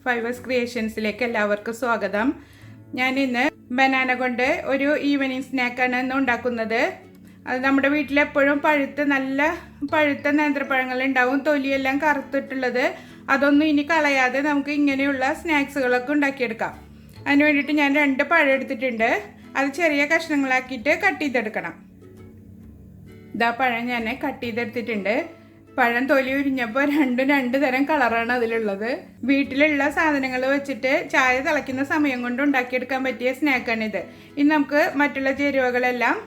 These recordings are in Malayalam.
ഫൈവേഴ്സ് ക്രിയേഷൻസിലേക്ക് എല്ലാവർക്കും സ്വാഗതം. ഞാൻ ഇന്ന് ബനാന കൊണ്ട് ഒരു ഈവനിങ് സ്നാക്കാണ് ഇന്ന് ഉണ്ടാക്കുന്നത്. അത് നമ്മുടെ വീട്ടിലെപ്പോഴും നല്ല പഴുത്ത നേന്ത്രപ്പഴങ്ങൾ ഉണ്ടാവും, തൊലിയെല്ലാം കറുത്തിട്ടുള്ളത്. അതൊന്നും ഇനി കളയാതെ നമുക്ക് ഇങ്ങനെയുള്ള സ്നാക്സുകളൊക്കെ ഉണ്ടാക്കിയെടുക്കാം. അതിന് വേണ്ടിയിട്ട് ഞാൻ 2 പഴം എടുത്തിട്ടുണ്ട്. അത് ചെറിയ കഷ്ണങ്ങളാക്കിയിട്ട് കട്ട് ചെയ്തെടുക്കണം. ഇതാ പഴം ഞാൻ കട്ട് ചെയ്തെടുത്തിട്ടുണ്ട്. പഴം തൊലി ഉരിഞ്ഞപ്പോൾ രണ്ട് തരം കളറാണ് അതിലുള്ളത്. വീട്ടിലുള്ള സാധനങ്ങൾ വെച്ചിട്ട് ചായ തിളയ്ക്കുന്ന സമയം കൊണ്ട് ഉണ്ടാക്കിയെടുക്കാൻ പറ്റിയ സ്നാക്കാണിത്. ഇനി നമുക്ക് മറ്റുള്ള ചേരുവകളെല്ലാം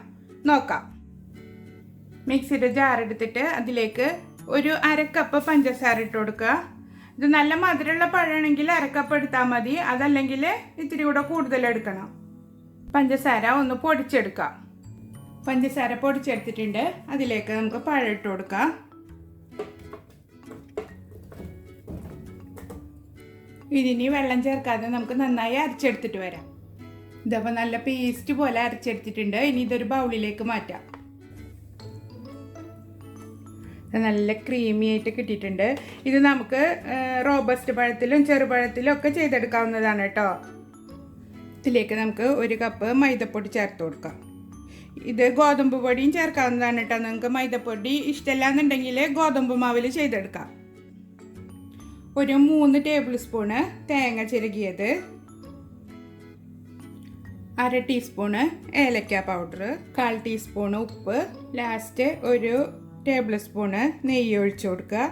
നോക്കാം. മിക്സിയുടെ ജാർ എടുത്തിട്ട് അതിലേക്ക് ഒരു 1/2 കപ്പ് പഞ്ചസാര ഇട്ട് കൊടുക്കുക. ഇത് നല്ല മധുരമുള്ള പഴമാണെങ്കിൽ 1/2 കപ്പ് എടുത്താൽ മതി, അതല്ലെങ്കിൽ ഇത്തിരി കൂടെ കൂടുതൽ എടുക്കണം. പഞ്ചസാര ഒന്ന് പൊടിച്ചെടുക്കാം. പഞ്ചസാര പൊടിച്ചെടുത്തിട്ടുണ്ട്. അതിലേക്ക് നമുക്ക് പഴം ഇട്ട് കൊടുക്കാം. ഇതിനി വെള്ളം ചേർക്കാതെ നമുക്ക് നന്നായി അരച്ചെടുത്തിട്ട് വരാം. ഇതപ്പോൾ നല്ല പേസ്റ്റ് പോലെ അരച്ചെടുത്തിട്ടുണ്ട്. ഇനി ഇതൊരു ബൗളിലേക്ക് മാറ്റാം. നല്ല ക്രീമി ആയിട്ട് കിട്ടിയിട്ടുണ്ട്. ഇത് നമുക്ക് റോബസ്റ്റ് പഴത്തിലും ചെറുപഴത്തിലും ഒക്കെ ചെയ്തെടുക്കാവുന്നതാണ് കേട്ടോ. ഇതിലേക്ക് നമുക്ക് 1 കപ്പ് മൈദപ്പൊടി ചേർത്ത് കൊടുക്കാം. ഇത് ഗോതമ്പ് പൊടിയും ചേർക്കാവുന്നതാണ് കേട്ടോ. നിങ്ങൾക്ക് മൈദപ്പൊടി ഇഷ്ടമല്ലാന്നുണ്ടെങ്കിൽ ഗോതമ്പ് മാവിൽ ചെയ്തെടുക്കാം. ഒരു 3 ടേബിൾ സ്പൂണ് തേങ്ങ ചിരകിയത്, 1/2 ടീസ്പൂണ് ഏലക്ക പൗഡർ, 1/4 ടീസ്പൂണ് ഉപ്പ്, ലാസ്റ്റ് 1 ടേബിൾ സ്പൂണ് നെയ്യ് ഒഴിച്ചു കൊടുക്കുക.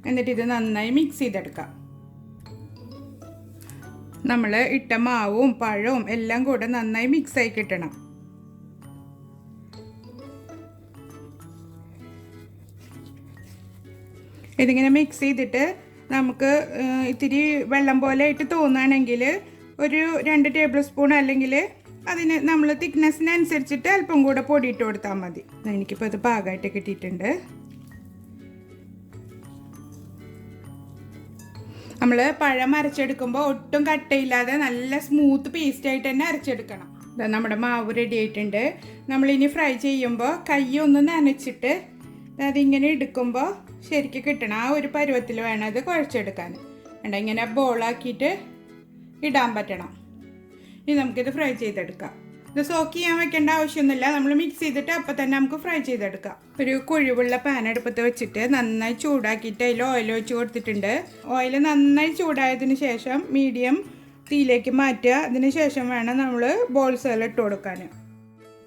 എന്നിട്ട് ഇത് നന്നായി മിക്സ് ചെയ്തെടുക്കാം. നമ്മൾ ഇട്ട മാവും പഴവും എല്ലാം കൂടെ നന്നായി മിക്സായി കിട്ടണം. ഇതിങ്ങനെ മിക്സ് ചെയ്തിട്ട് നമുക്ക് ഇത്തിരി വെള്ളം പോലെ ആയിട്ട് തോന്നുകയാണെങ്കിൽ ഒരു 2 ടേബിൾ സ്പൂൺ, അല്ലെങ്കിൽ അതിന് നമ്മൾ തിക്നെസ്സിനനുസരിച്ചിട്ട് അല്പം കൂടെ പൊടിയിട്ട് കൊടുത്താൽ മതി. എനിക്കിപ്പോൾ ഇത് പാകമായിട്ട് കിട്ടിയിട്ടുണ്ട്. നമ്മൾ പഴം അരച്ചെടുക്കുമ്പോൾ ഒട്ടും കട്ടയില്ലാതെ നല്ല സ്മൂത്ത് പേസ്റ്റായിട്ട് തന്നെ അരച്ചെടുക്കണം. നമ്മുടെ മാവ് റെഡി ആയിട്ടുണ്ട്. നമ്മളിനി ഫ്രൈ ചെയ്യുമ്പോൾ കൈ ഒന്ന് നനച്ചിട്ട് അതിങ്ങനെ എടുക്കുമ്പോൾ ശരിക്കും കിട്ടണം. ആ ഒരു പരുവത്തിൽ വേണം അത് കുഴച്ചെടുക്കാൻ. ഇങ്ങനെ ബോളാക്കിയിട്ട് ഇടാൻ പറ്റണം. ഇനി നമുക്കിത് ഫ്രൈ ചെയ്തെടുക്കാം. ഇത് സോക്ക് ചെയ്യാൻ വെക്കേണ്ട ആവശ്യമൊന്നുമില്ല. നമ്മൾ മിക്സ് ചെയ്തിട്ട് അപ്പം തന്നെ നമുക്ക് ഫ്രൈ ചെയ്തെടുക്കാം. ഒരു കുഴിവുള്ള പാൻ അടുപ്പത്ത് വെച്ചിട്ട് നന്നായി ചൂടാക്കിയിട്ട് അതിൽ ഓയിൽ ഒഴിച്ച് കൊടുത്തിട്ടുണ്ട്. ഓയിൽ നന്നായി ചൂടായതിന് ശേഷം മീഡിയം തീയിലേക്ക് മാറ്റുക. അതിന് ശേഷം വേണം നമ്മൾ ബോൾസുകൾ ഇട്ട് കൊടുക്കാൻ.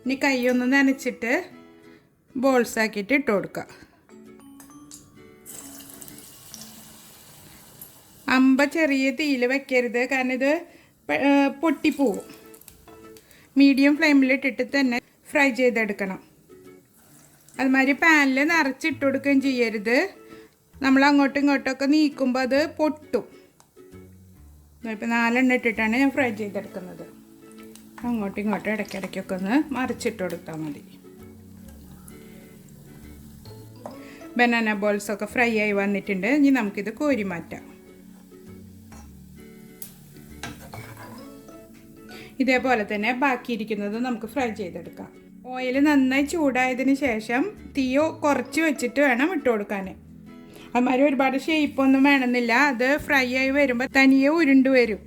ഇനി കൈ ഒന്ന് നനച്ചിട്ട് ബോൾസ് ആക്കിയിട്ട് ഇട്ട് കൊടുക്കുക. ചെറിയ തീയിൽ വെക്കരുത്, കാരണം ഇത് പൊട്ടിപ്പോവും. മീഡിയം ഫ്ലെയിമിലിട്ടിട്ട് തന്നെ ഫ്രൈ ചെയ്തെടുക്കണം. അതുമാതിരി പാനിൽ നിറച്ചിട്ട് കൊടുക്കുകയും ചെയ്യരുത്. നമ്മൾ അങ്ങോട്ടും ഇങ്ങോട്ടൊക്കെ നീക്കുമ്പോൾ അത് പൊട്ടും. ഇപ്പോൾ 4 ഇട്ടിട്ടാണ് ഞാൻ ഫ്രൈ ചെയ്തെടുക്കുന്നത്. അങ്ങോട്ടും ഇങ്ങോട്ടും ഇടയ്ക്കിടയ്ക്കൊക്കെ ഒന്ന് മറിച്ചിട്ട് കൊടുത്താൽ മതി. ബനാന ബോൾസൊക്കെ ഫ്രൈ ആയി വന്നിട്ടുണ്ട്. ഇനി നമുക്കിത് കോരി മാറ്റാം. ഇതേപോലെ തന്നെ ബാക്കിയിരിക്കുന്നത് നമുക്ക് ഫ്രൈ ചെയ്തെടുക്കാം. ഓയിൽ നന്നായി ചൂടായതിന് ശേഷം തീയോ കുറച്ച് വെച്ചിട്ട് വേണം ഇട്ട് കൊടുക്കാൻ. അതുമാതിരി ഒരുപാട് ഷേപ്പൊന്നും വേണമെന്നില്ല. അത് ഫ്രൈ ആയി വരുമ്പോൾ തനിയെ ഉരുണ്ട് വരും.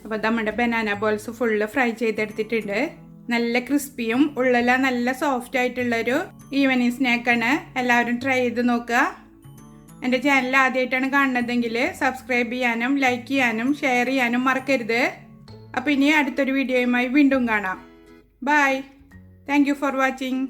അപ്പോൾ നമ്മുടെ ബനാന ബോൾസ് ഫുള്ള് ഫ്രൈ ചെയ്തെടുത്തിട്ടുണ്ട്. നല്ല ക്രിസ്പിയും ഉള്ളെല്ലാം നല്ല സോഫ്റ്റ് ആയിട്ടുള്ളൊരു ഈവനിങ് സ്നാക്കാണ്. എല്ലാവരും ട്രൈ ചെയ്ത് നോക്കുക. എൻ്റെ ചാനൽ ആദ്യമായിട്ടാണ് കാണുന്നതെങ്കിൽ സബ്സ്ക്രൈബ് ചെയ്യാനും ലൈക്ക് ചെയ്യാനും ഷെയർ ചെയ്യാനും മറക്കരുത്. അപ്പോൾ ഇനി അടുത്തൊരു വീഡിയോയുമായി വീണ്ടും കാണാം. Bye. Thank you for watching.